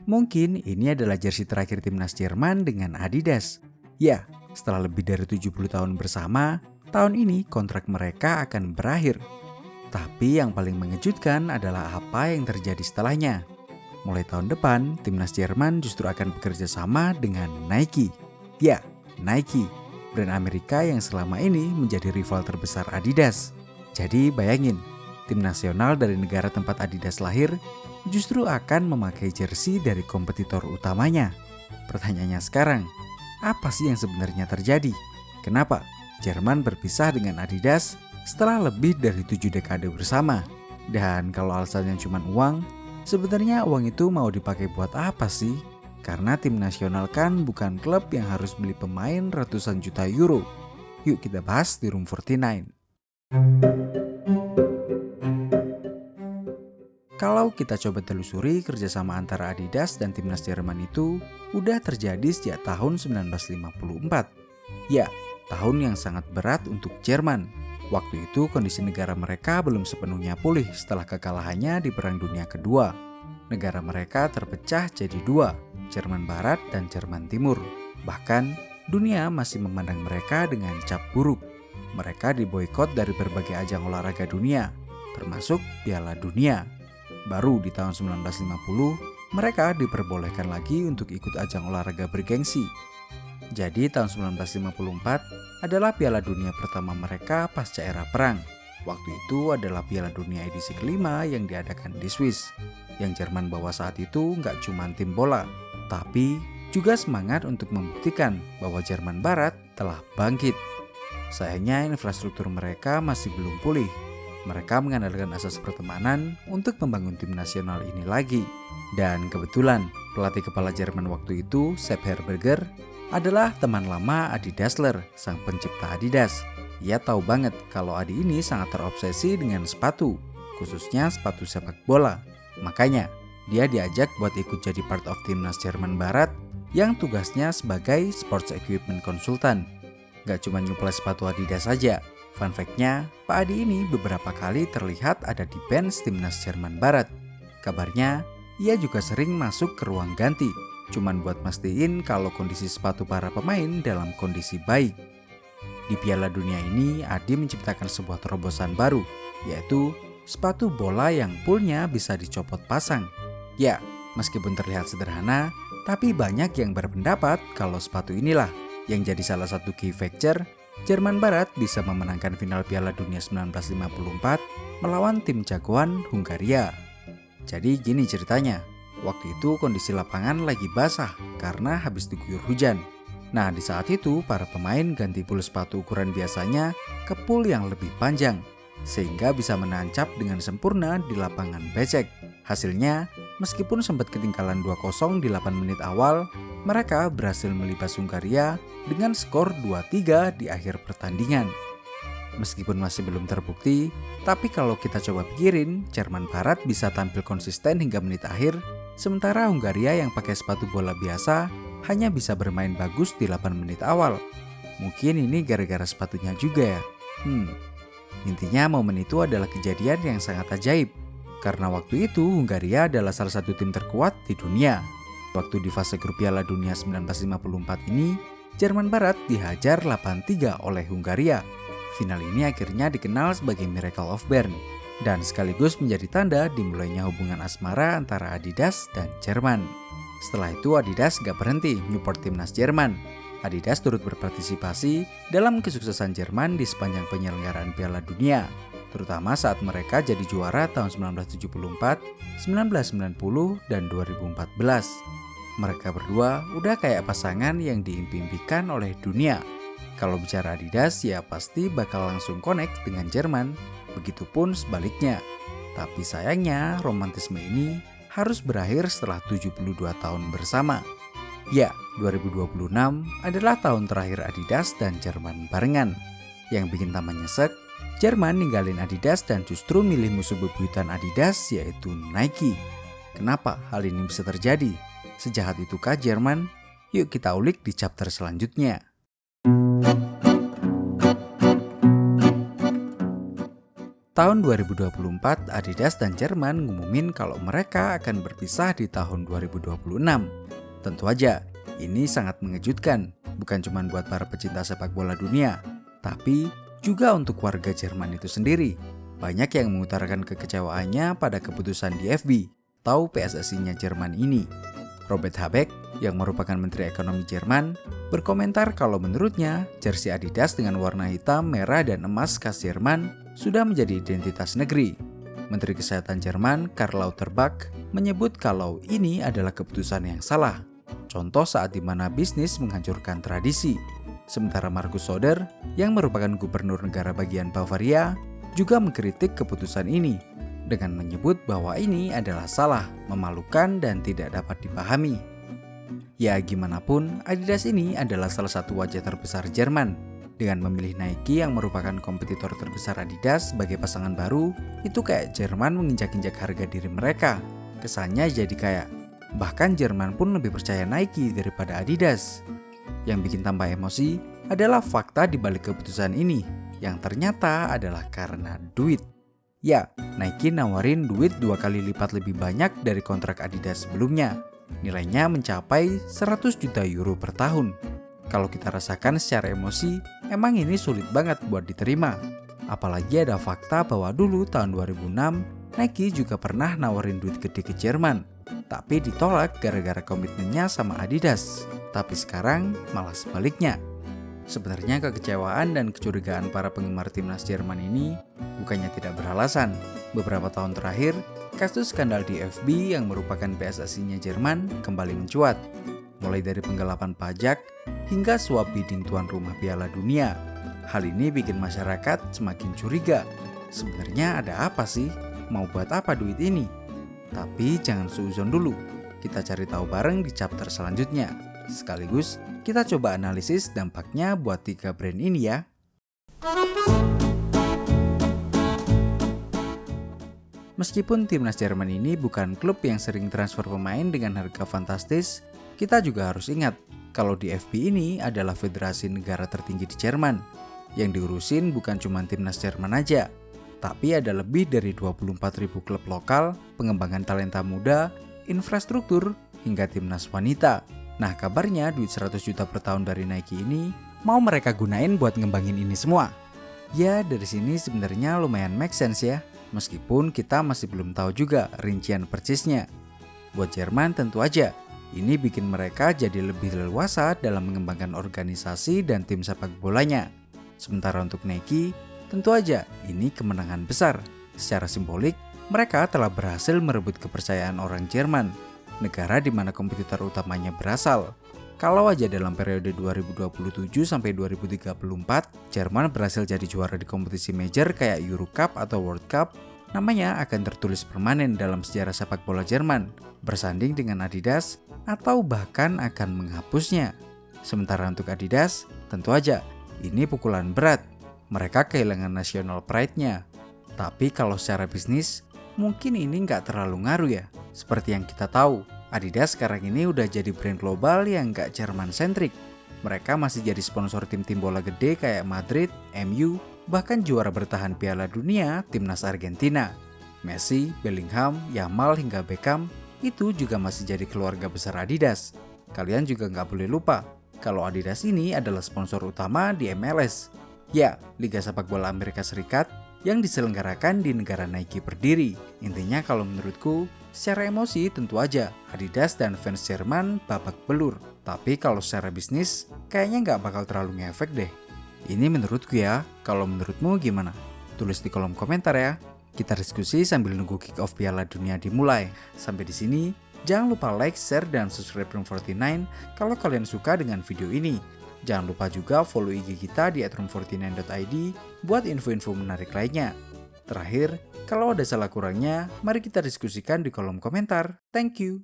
Mungkin ini adalah jersey terakhir timnas Jerman dengan Adidas. Ya, setelah lebih dari 70 tahun bersama, tahun ini kontrak mereka akan berakhir. Tapi yang paling mengejutkan adalah apa yang terjadi setelahnya. Mulai tahun depan, timnas Jerman justru akan bekerja sama dengan Nike. Ya, Nike, brand Amerika yang selama ini menjadi rival terbesar Adidas. Jadi bayangin, tim nasional dari negara tempat Adidas lahir justru akan memakai jersey dari kompetitor utamanya. Pertanyaannya sekarang, apa sih yang sebenarnya terjadi? Kenapa Jerman berpisah dengan Adidas setelah lebih dari 7 dekade bersama? Dan kalau alasannya cuma uang, sebenarnya uang itu mau dipakai buat apa sih? Karena tim nasional kan bukan klub yang harus beli pemain ratusan juta euro. Yuk kita bahas di Room 49. Kalau kita coba telusuri, kerjasama antara Adidas dan timnas Jerman itu udah terjadi sejak tahun 1954. Ya, tahun yang sangat berat untuk Jerman. Waktu itu kondisi negara mereka belum sepenuhnya pulih setelah kekalahannya di Perang Dunia Kedua. Negara mereka terpecah jadi dua, Jerman Barat dan Jerman Timur. Bahkan, dunia masih memandang mereka dengan cap buruk. Mereka diboikot dari berbagai ajang olahraga dunia, termasuk Piala Dunia. Baru di tahun 1950, mereka diperbolehkan lagi untuk ikut ajang olahraga bergengsi. Jadi tahun 1954 adalah Piala Dunia pertama mereka pasca era perang. Waktu itu adalah Piala Dunia edisi kelima yang diadakan di Swiss. Yang Jerman bawa saat itu nggak cuma tim bola, tapi juga semangat untuk membuktikan bahwa Jerman Barat telah bangkit. Sayangnya infrastruktur mereka masih belum pulih. Mereka mengandalkan asas pertemanan untuk membangun tim nasional ini lagi. Dan kebetulan pelatih kepala Jerman waktu itu, Sepp Herberger, adalah teman lama Adi Dassler, sang pencipta Adidas. Ia tahu banget kalau Adi ini sangat terobsesi dengan sepatu, khususnya sepatu sepak bola. Makanya dia diajak buat ikut jadi part of timnas Jerman Barat yang tugasnya sebagai sports equipment consultant. Gak cuma nyuplai sepatu Adidas saja. Fun fact-nya, Pak Adi ini beberapa kali terlihat ada di bench timnas Jerman Barat. Kabarnya, ia juga sering masuk ke ruang ganti, cuman buat mastiin kalau kondisi sepatu para pemain dalam kondisi baik. Di Piala Dunia ini, Adi menciptakan sebuah terobosan baru, yaitu sepatu bola yang poolnya bisa dicopot pasang. Ya, meskipun terlihat sederhana, tapi banyak yang berpendapat kalau sepatu inilah yang jadi salah satu key factor Jerman Barat bisa memenangkan final Piala Dunia 1954 melawan tim jagoan Hungaria. Jadi gini ceritanya, waktu itu kondisi lapangan lagi basah karena habis diguyur hujan. Nah di saat itu para pemain ganti pool sepatu ukuran biasanya ke pool yang lebih panjang, sehingga bisa menancap dengan sempurna di lapangan becek. Hasilnya, meskipun sempat ketinggalan 2-0 di 8 menit awal, mereka berhasil melibas Hungaria dengan skor 2-3 di akhir pertandingan. Meskipun masih belum terbukti, tapi kalau kita coba pikirin, Jerman Barat bisa tampil konsisten hingga menit akhir, sementara Hungaria yang pakai sepatu bola biasa hanya bisa bermain bagus di 8 menit awal. Mungkin ini gara-gara sepatunya juga ya. Intinya momen itu adalah kejadian yang sangat ajaib. Karena waktu itu Hungaria adalah salah satu tim terkuat di dunia. Waktu di fase grup Piala Dunia 1954 ini, Jerman Barat dihajar 8-3 oleh Hungaria. Final ini akhirnya dikenal sebagai Miracle of Bern dan sekaligus menjadi tanda dimulainya hubungan asmara antara Adidas dan Jerman. Setelah itu Adidas gak berhenti nyupport timnas Jerman. Adidas turut berpartisipasi dalam kesuksesan Jerman di sepanjang penyelenggaraan Piala Dunia, terutama saat mereka jadi juara tahun 1974, 1990, dan 2014. Mereka berdua udah kayak pasangan yang diimpi-impikan oleh dunia. Kalau bicara Adidas ya pasti bakal langsung connect dengan Jerman, begitupun sebaliknya. Tapi sayangnya romantisme ini harus berakhir setelah 72 tahun bersama. Ya, 2026 adalah tahun terakhir Adidas dan Jerman barengan. Yang bikin tambah nyesek, Jerman ninggalin Adidas dan justru milih musuh bebuyutan Adidas yaitu Nike. Kenapa hal ini bisa terjadi? Sejahat itukah Jerman? Yuk kita ulik di chapter selanjutnya. Tahun 2024, Adidas dan Jerman ngumumin kalau mereka akan berpisah di tahun 2026. Tentu aja, ini sangat mengejutkan, bukan cuma buat para pecinta sepak bola dunia, tapi juga untuk warga Jerman itu sendiri. Banyak yang mengutarakan kekecewaannya pada keputusan DFB, atau PSSI-nya Jerman ini. Robert Habeck, yang merupakan Menteri Ekonomi Jerman, berkomentar kalau menurutnya jersey Adidas dengan warna hitam, merah, dan emas khas Jerman sudah menjadi identitas negeri. Menteri Kesehatan Jerman, Karl Lauterbach, menyebut kalau ini adalah keputusan yang salah. Contoh saat di mana bisnis menghancurkan tradisi. Sementara Markus Söder, yang merupakan gubernur negara bagian Bavaria, juga mengkritik keputusan ini dengan menyebut bahwa ini adalah salah, memalukan, dan tidak dapat dipahami. Ya gimana pun, Adidas ini adalah salah satu wajah terbesar Jerman. Dengan memilih Nike yang merupakan kompetitor terbesar Adidas sebagai pasangan baru, itu kayak Jerman menginjak-injak harga diri mereka. Kesannya jadi kayak, bahkan Jerman pun lebih percaya Nike daripada Adidas. Yang bikin tambah emosi adalah fakta di balik keputusan ini, yang ternyata adalah karena duit. Ya, Nike nawarin duit 2 kali lipat lebih banyak dari kontrak Adidas sebelumnya. Nilainya mencapai 100 juta euro per tahun. Kalau kita rasakan secara emosi, emang ini sulit banget buat diterima. Apalagi ada fakta bahwa dulu tahun 2006, Nike juga pernah nawarin duit gede ke Jerman, tapi ditolak gara-gara komitmennya sama Adidas. Tapi sekarang malah sebaliknya. Sebenarnya kekecewaan dan kecurigaan para penggemar timnas Jerman ini bukannya tidak beralasan. Beberapa tahun terakhir, kasus skandal DFB yang merupakan PSSI-nya Jerman kembali mencuat. Mulai dari penggelapan pajak hingga suap bidding tuan rumah Piala Dunia. Hal ini bikin masyarakat semakin curiga. Sebenarnya ada apa sih? Mau buat apa duit ini? Tapi jangan suuzon dulu. Kita cari tahu bareng di chapter selanjutnya. Sekaligus kita coba analisis dampaknya buat 3 brand ini ya. Meskipun timnas Jerman ini bukan klub yang sering transfer pemain dengan harga fantastis, kita juga harus ingat kalau DFB ini adalah federasi negara tertinggi di Jerman. Yang diurusin bukan cuma timnas Jerman aja, tapi ada lebih dari 24.000 klub lokal, pengembangan talenta muda, infrastruktur, hingga timnas wanita. Nah kabarnya duit 100 juta per tahun dari Nike ini mau mereka gunain buat ngembangin ini semua. Ya dari sini sebenarnya lumayan make sense ya, meskipun kita masih belum tahu juga rincian persisnya. Buat Jerman tentu aja, ini bikin mereka jadi lebih leluasa dalam mengembangkan organisasi dan tim sepak bolanya. Sementara untuk Nike, tentu aja ini kemenangan besar. Secara simbolik, mereka telah berhasil merebut kepercayaan orang Jerman, negara di mana kompetitor utamanya berasal. Kalau aja dalam periode 2027 sampai 2034, Jerman berhasil jadi juara di kompetisi major kayak Euro Cup atau World Cup, namanya akan tertulis permanen dalam sejarah sepak bola Jerman, bersanding dengan Adidas atau bahkan akan menghapusnya. Sementara untuk Adidas, tentu aja ini pukulan berat. Mereka kehilangan national pride-nya. Tapi kalau secara bisnis, mungkin ini nggak terlalu ngaruh ya. Seperti yang kita tahu, Adidas sekarang ini udah jadi brand global yang nggak Jerman-centric. Mereka masih jadi sponsor tim-tim bola gede kayak Madrid, MU, bahkan juara bertahan Piala Dunia timnas Argentina. Messi, Bellingham, Yamal hingga Beckham itu juga masih jadi keluarga besar Adidas. Kalian juga nggak boleh lupa kalau Adidas ini adalah sponsor utama di MLS. Ya, Liga Sepak Bola Amerika Serikat yang diselenggarakan di negara Nike berdiri. Intinya kalau menurutku, secara emosi tentu aja Adidas dan fans Jerman babak belur. Tapi kalau secara bisnis, kayaknya nggak bakal terlalu ngefek deh. Ini menurutku ya, kalau menurutmu gimana? Tulis di kolom komentar ya. Kita diskusi sambil nunggu kick-off Piala Dunia dimulai. Sampai di sini, jangan lupa like, share, dan subscribe Room49 kalau kalian suka dengan video ini. Jangan lupa juga follow IG kita di @room49.id buat info-info menarik lainnya. Terakhir, kalau ada salah kurangnya, mari kita diskusikan di kolom komentar. Thank you.